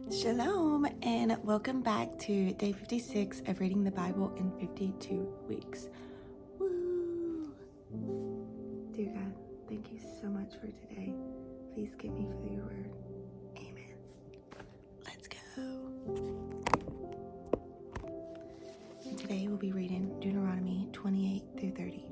Shalom, and welcome back to day 56 of reading the Bible in 52 weeks. Woo! Dear God, thank you so much for today. Please get me through your word. Amen. Let's go. And today we'll be reading Deuteronomy 28 through 30.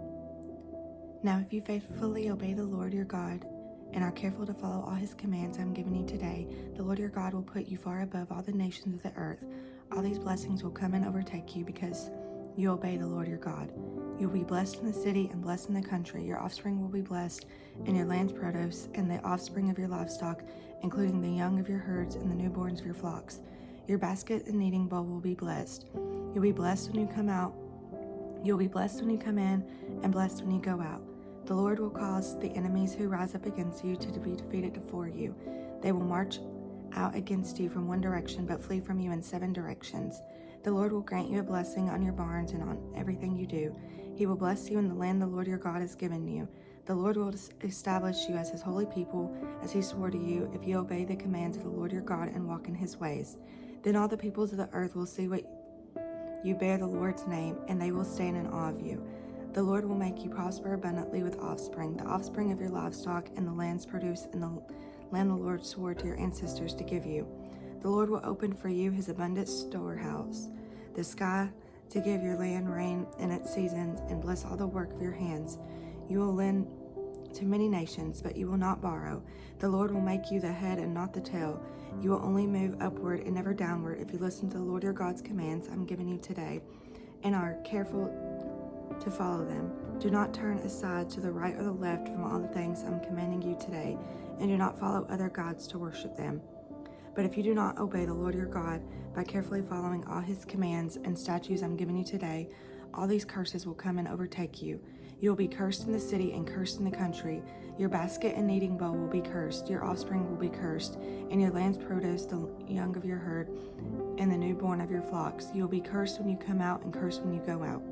Now, if you faithfully obey the Lord your God and are careful to follow all his commands I'm giving you today, the Lord your God will put you far above all the nations of the earth. All these blessings will come and overtake you because you obey the Lord your God. You will be blessed in the city and blessed in the country. Your offspring will be blessed in your land's produce and the offspring of your livestock, including the young of your herds and the newborns of your flocks. Your basket and kneading bowl will be blessed. You'll be blessed when you come out. You'll be blessed when you come in and blessed when you go out. The Lord will cause the enemies who rise up against you to be defeated before you. They will march out against you from one direction, but flee from you in 7 directions. The Lord will grant you a blessing on your barns and on everything you do. He will bless you in the land the Lord your God has given you. The Lord will establish you as his holy people, as he swore to you, if you obey the commands of the Lord your God and walk in his ways. Then all the peoples of the earth will see what you bear the Lord's name, and they will stand in awe of you. The Lord will make you prosper abundantly with offspring, the offspring of your livestock, and the land's produce in the land the Lord swore to your ancestors to give you. The Lord will open for you his abundant storehouse, the sky, to give your land rain in its seasons, and bless all the work of your hands. You will lend to many nations, but you will not borrow. The Lord will make you the head and not the tail. You will only move upward and never downward if you listen to the Lord your God's commands I'm giving you today, and are careful to follow them. Do not turn aside to the right or the left from all the things I'm commanding you today, and do not follow other gods to worship them. But if you do not obey the Lord your God by carefully following all his commands and statutes I'm giving you today, all these curses will come and overtake you. You will be cursed in the city and cursed in the country. Your basket and kneading bowl will be cursed. Your offspring will be cursed, and your land's produce, the young of your herd, and the newborn of your flocks. You will be cursed when you come out and cursed when you go out.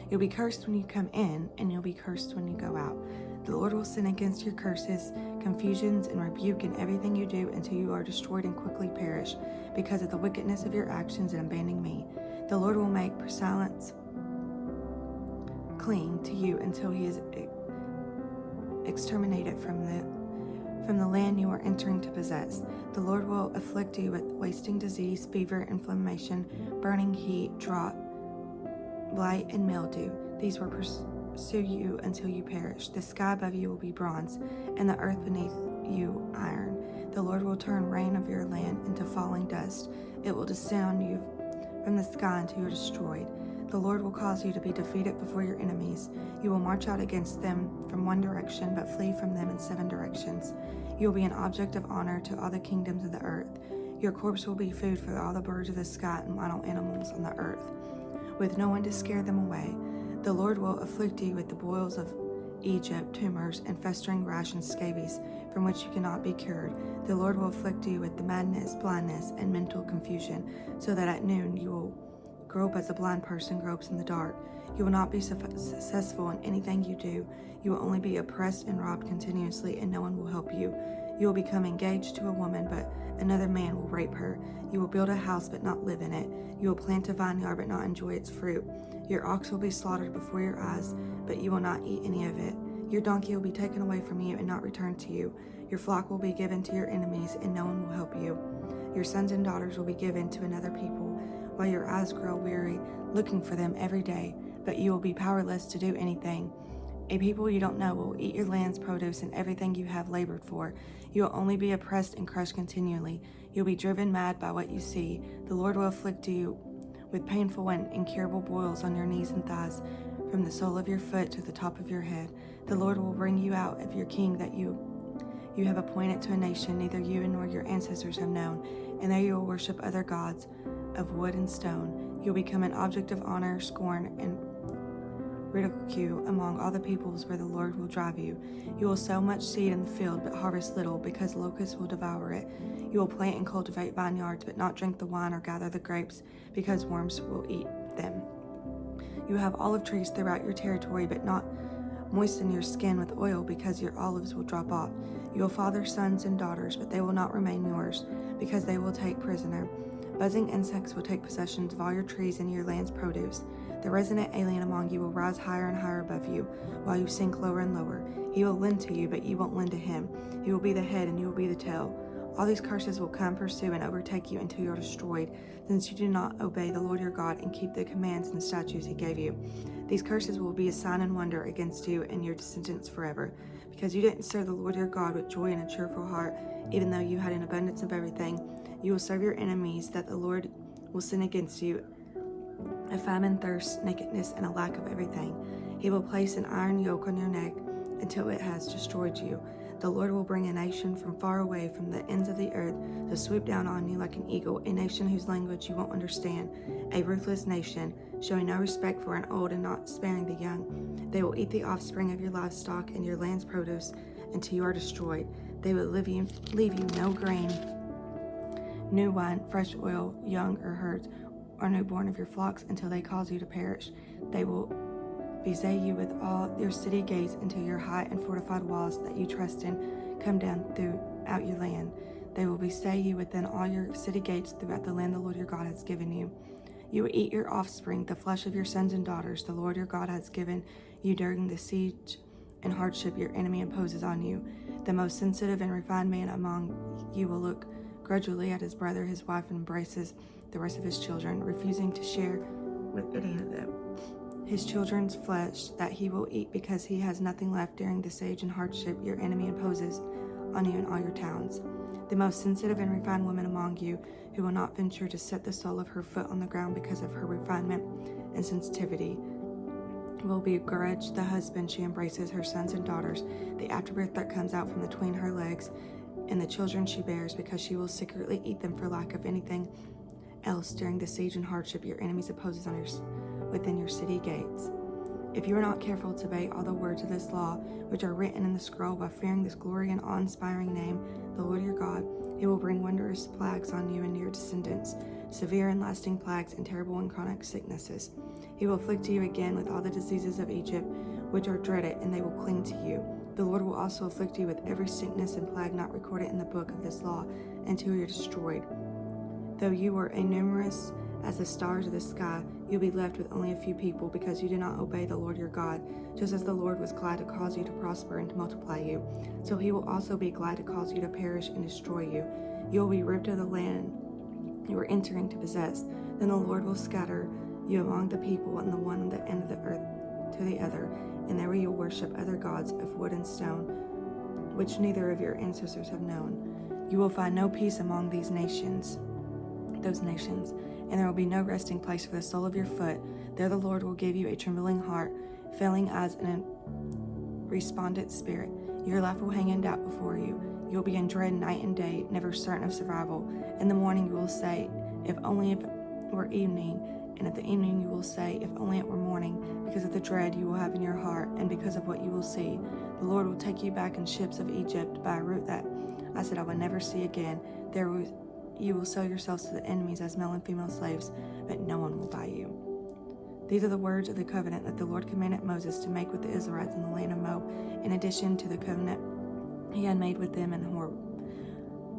You'll be cursed when you come in, and you'll be cursed when you go out. The Lord will sin against your curses, confusions, and rebuke in everything you do until you are destroyed and quickly perish because of the wickedness of your actions in abandoning me. The Lord will make pestilence cling to you until he is exterminated from the land you are entering to possess. The Lord will afflict you with wasting disease, fever, inflammation, burning heat, drought, blight, and mildew. These will pursue you until you perish. The sky above you will be bronze, and the earth beneath you iron. The Lord will turn rain of your land into falling dust. It will descend on you from the sky until you are destroyed. The Lord will cause you to be defeated before your enemies. You will march out against them from one direction, but flee from them in 7 directions. You will be an object of honor to all the kingdoms of the earth. Your corpse will be food for all the birds of the sky and wild animals on the earth, with no one to scare them away. The Lord will afflict you with the boils of Egypt, tumors, and festering rash and scabies, from which you cannot be cured. The Lord will afflict you with the madness, blindness, and mental confusion, so that at noon you will grope as a blind person gropes in the dark. You will not be successful in anything you do. You will only be oppressed and robbed continuously, and no one will help you. You will become engaged to a woman, but another man will rape her. You will build a house, but not live in it. You will plant a vineyard, but not enjoy its fruit. Your ox will be slaughtered before your eyes, but you will not eat any of it. Your donkey will be taken away from you and not returned to you. Your flock will be given to your enemies, and no one will help you. Your sons and daughters will be given to another people, while your eyes grow weary, looking for them every day, but you will be powerless to do anything. A people you don't know will eat your land's produce and everything you have labored for. You will only be oppressed and crushed continually. You'll be driven mad by what you see. The Lord will afflict you with painful and incurable boils on your knees and thighs, from the sole of your foot to the top of your head. The Lord will bring you out of your king that you have appointed to a nation neither you nor your ancestors have known, and there you will worship other gods of wood and stone. You'll become an object of honor, scorn, and ridicule among all the peoples where the Lord will drive you. You will sow much seed in the field, but harvest little, because locusts will devour it. You will plant and cultivate vineyards, but not drink the wine or gather the grapes, because worms will eat them. You have olive trees throughout your territory, but not moisten your skin with oil, because your olives will drop off. You will father sons and daughters, but they will not remain yours, because they will take prisoner. Buzzing insects will take possession of all your trees and your land's produce. The resident alien among you will rise higher and higher above you, while you sink lower and lower. He will lend to you, but you won't lend to him. He will be the head, and you will be the tail. All these curses will come, pursue, and overtake you until you are destroyed, since you do not obey the Lord your God and keep the commands and statutes he gave you. These curses will be a sign and wonder against you and your descendants forever, because you didn't serve the Lord your God with joy and a cheerful heart, even though you had an abundance of everything. You will serve your enemies, that the Lord will send against you a famine, thirst, nakedness, and a lack of everything. He will place an iron yoke on your neck until it has destroyed you. The Lord will bring a nation from far away, from the ends of the earth, to swoop down on you like an eagle, a nation whose language you won't understand, a ruthless nation, showing no respect for an old and not sparing the young. They will eat the offspring of your livestock and your land's produce until you are destroyed. They will leave you no grain, new wine, fresh oil, young or herds, or newborn of your flocks until they cause you to perish. They will beset you with all your city gates until your high and fortified walls that you trust in come down throughout your land. They will beset you within all your city gates throughout the land the Lord your God has given you. You will eat your offspring, the flesh of your sons and daughters the Lord your God has given you during the siege and hardship your enemy imposes on you. The most sensitive and refined man among you will look grudgingly at his brother, his wife, and embraces the rest of his children, refusing to share with any of them his children's flesh that he will eat, because he has nothing left during the siege and hardship your enemy imposes on you in all your towns. The most sensitive and refined woman among you, who will not venture to set the sole of her foot on the ground because of her refinement and sensitivity, will begrudge the husband she embraces, her sons and daughters, the afterbirth that comes out from between her legs, and the children she bears, because she will secretly eat them for lack of anything else during the siege and hardship your enemies opposes within your city gates. If you are not careful to obey all the words of this law, which are written in the scroll, by fearing this glory and awe-inspiring name, the Lord your God, he will bring wondrous plagues on you and your descendants, severe and lasting plagues and terrible and chronic sicknesses. He will afflict you again with all the diseases of Egypt, which are dreaded, and they will cling to you. The Lord will also afflict you with every sickness and plague not recorded in the book of this law, until you are destroyed. Though you were as numerous as the stars of the sky, you'll be left with only a few people, because you did not obey the Lord your God, just as the Lord was glad to cause you to prosper and to multiply you. So he will also be glad to cause you to perish and destroy you. You will be ripped of the land you are entering to possess. Then the Lord will scatter you among the people, and the one at the end of the earth to the other, and there you will worship other gods of wood and stone, which neither of your ancestors have known. You will find no peace among those nations, and there will be no resting place for the sole of your foot. There the Lord will give you a trembling heart, failing eyes, and a despondent spirit. Your life will hang in doubt before you. You will be in dread night and day, never certain of survival. In the morning you will say, if only it were evening, and at the evening you will say, if only it were morning, because of the dread you will have in your heart, and because of what you will see. The Lord will take you back in ships of Egypt by a route that I said I would never see again. You will sell yourselves to the enemies as male and female slaves, but no one will buy you. These are the words of the covenant that the Lord commanded Moses to make with the Israelites in the land of Moab, in addition to the covenant he had made with them in Horeb.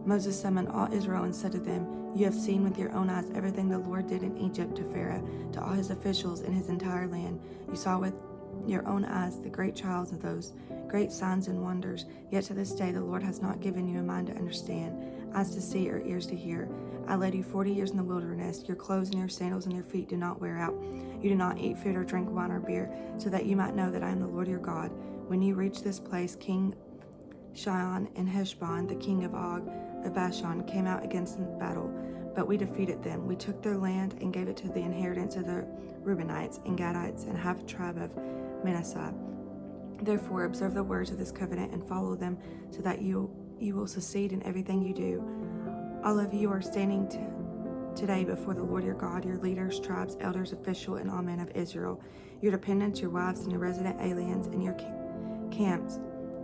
Moses summoned all Israel and said to them, you have seen with your own eyes everything the Lord did in Egypt to Pharaoh, to all his officials in his entire land. You saw with your own eyes the great trials of those great signs and wonders. Yet to this day the Lord has not given you a mind to understand, eyes to see, or ears to hear. I led you 40 years in the wilderness. Your clothes and your sandals and your feet do not wear out. You do not eat food or drink wine or beer, so that you might know that I am the Lord your God. When you reach this place, King Sihon and Heshbon, the king of Og of Bashan, came out against them in battle, but we defeated them. We took their land and gave it to the inheritance of the Reubenites and Gadites and half a tribe of Manasseh. Therefore, observe the words of this covenant and follow them, so that you will succeed in everything you do. All of you are standing today before the Lord your God, your leaders, tribes, elders, official, and all men of Israel, your dependents, your wives, and your resident aliens, and your camps,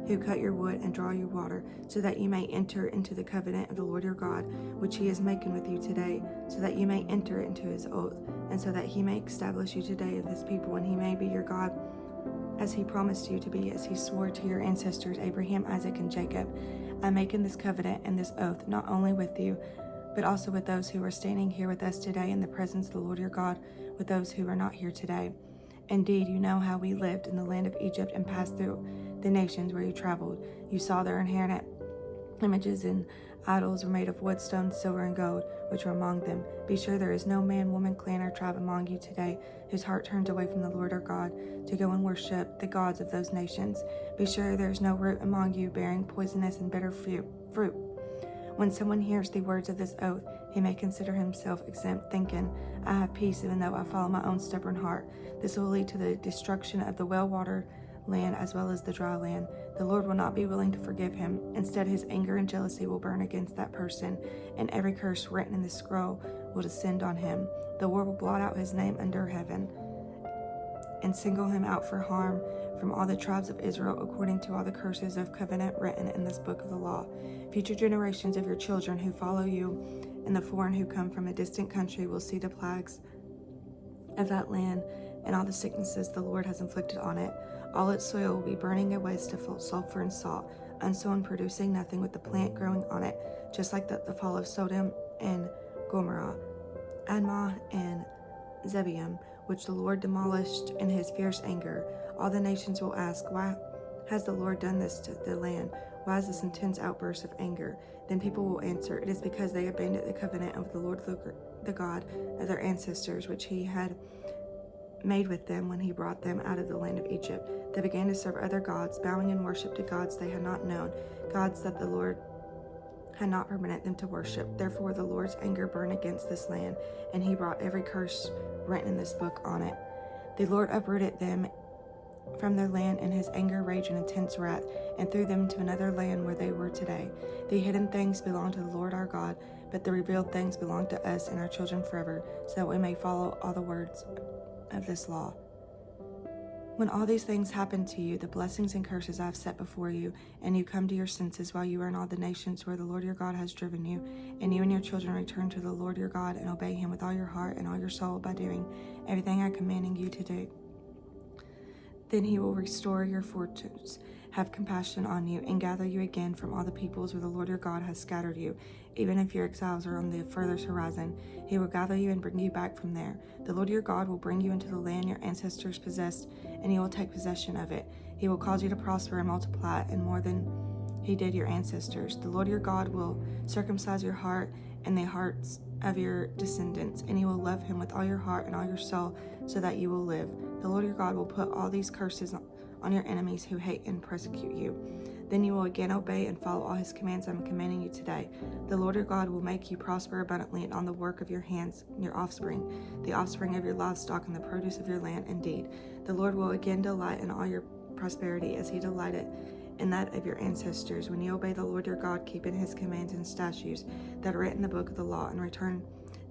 who cut your wood and draw your water, so that you may enter into the covenant of the Lord your God, which he is making with you today, so that you may enter into his oath, and so that he may establish you today of his people, and he may be your God, as he promised you to be, as he swore to your ancestors Abraham, Isaac, and Jacob. I'm making this covenant and this oath not only with you, but also with those who are standing here with us today in the presence of the Lord your God, with those who are not here today. Indeed, you know how we lived in the land of Egypt and passed through the nations where you traveled. You saw their inherent images and idols were made of wood, stone, silver, and gold, which were among them. Be sure there is no man, woman, clan, or tribe among you today whose heart turns away from the Lord our God to go and worship the gods of those nations. Be sure there is no root among you bearing poisonous and bitter fruit. When someone hears the words of this oath, he may consider himself exempt, thinking, I have peace even though I follow my own stubborn heart. This will lead to the destruction of the well-watered land as well as the dry land. The Lord will not be willing to forgive him. Instead, his anger and jealousy will burn against that person, and every curse written in the scroll will descend on him. The Lord will blot out his name under heaven and single him out for harm from all the tribes of Israel, according to all the curses of covenant written in this book of the law. Future generations of your children who follow you and the foreign who come from a distant country will see the plagues of that land and all the sicknesses the Lord has inflicted on it. All its soil will be burning away to sulfur and salt, unsown, producing nothing with the plant growing on it, just like the fall of Sodom and Gomorrah, Admah and Zebulun, which the Lord demolished in his fierce anger. All the nations will ask, why has the Lord done this to the land? Why is this intense outburst of anger? Then people will answer, it is because they abandoned the covenant of the Lord, the God of their ancestors, which he had made with them when he brought them out of the land of Egypt. They began to serve other gods, bowing in worship to gods they had not known, gods that the Lord had not permitted them to worship. Therefore the Lord's anger burned against this land, and he brought every curse written in this book on it. The Lord uprooted them from their land in his anger, rage, and intense wrath, and threw them to another land where they were today. The hidden things belong to the Lord our God, but the revealed things belong to us and our children forever, so that we may follow all the words of this law. When all these things happen to you, the blessings and curses I have set before you, and you come to your senses while you are in all the nations where the Lord your God has driven you, and you and your children return to the Lord your God and obey him with all your heart and all your soul by doing everything I am commanding you to do, then he will restore your fortunes, have compassion on you, and gather you again from all the peoples where the Lord your God has scattered you. Even if your exiles are on the furthest horizon, he will gather you and bring you back from there. The Lord your God will bring you into the land your ancestors possessed, and he will take possession of it. He will cause you to prosper and multiply, and more than he did your ancestors. The Lord your God will circumcise your heart and the hearts of your descendants, and you will love him with all your heart and all your soul, so that you will live. The Lord your God will put all these curses on your enemies who hate and persecute you. Then you will again obey and follow all his commands I am commanding you today. The Lord your God will make you prosper abundantly on the work of your hands, your offspring, the offspring of your livestock, and the produce of your land. Indeed, the Lord will again delight in all your prosperity as he delighted in that of your ancestors, when you obey the Lord your God, keeping his commands and statutes that are written in the book of the law, and return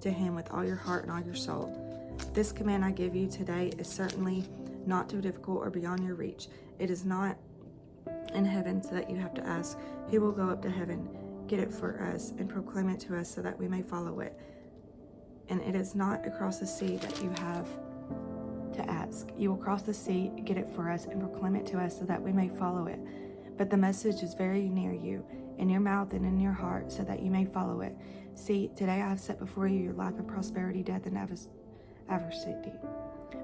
to him with all your heart and all your soul. This command I give you today is certainly not too difficult or beyond your reach. It is not in heaven so that you have to ask, who will go up to heaven, get it for us, and proclaim it to us so that we may follow it. And it is not across the sea that you have to ask. You will cross the sea, get it for us, and proclaim it to us so that we may follow it. But the message is very near you, in your mouth and in your heart, so that you may follow it. See, today I have set before you your life of prosperity, death, and adversity.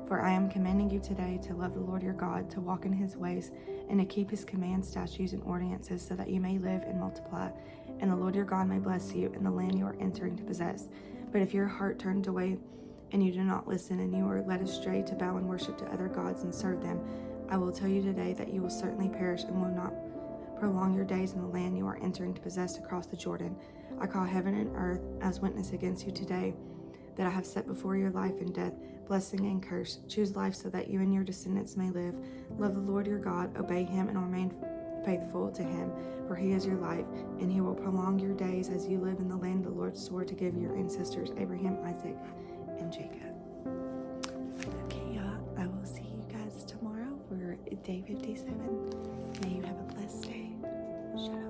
For I am commanding you today to love the Lord your God, to walk in his ways, and to keep his commands, statutes, and ordinances, so that you may live and multiply, and the Lord your God may bless you in the land you are entering to possess. But if your heart turns away, and you do not listen, and you are led astray to bow and worship to other gods and serve them, I will tell you today that you will certainly perish and will not prolong your days in the land you are entering to possess across the Jordan. I call heaven and earth as witness against you today, that I have set before your life and death, blessing and curse. Choose life so that you and your descendants may live. Love the Lord your God, obey him, and remain faithful to him, for he is your life, and he will prolong your days as you live in the land the Lord swore to give your ancestors, Abraham, Isaac, and Jacob. Okay, y'all, I will see you guys tomorrow for day 57. May you have a blessed day. Shalom.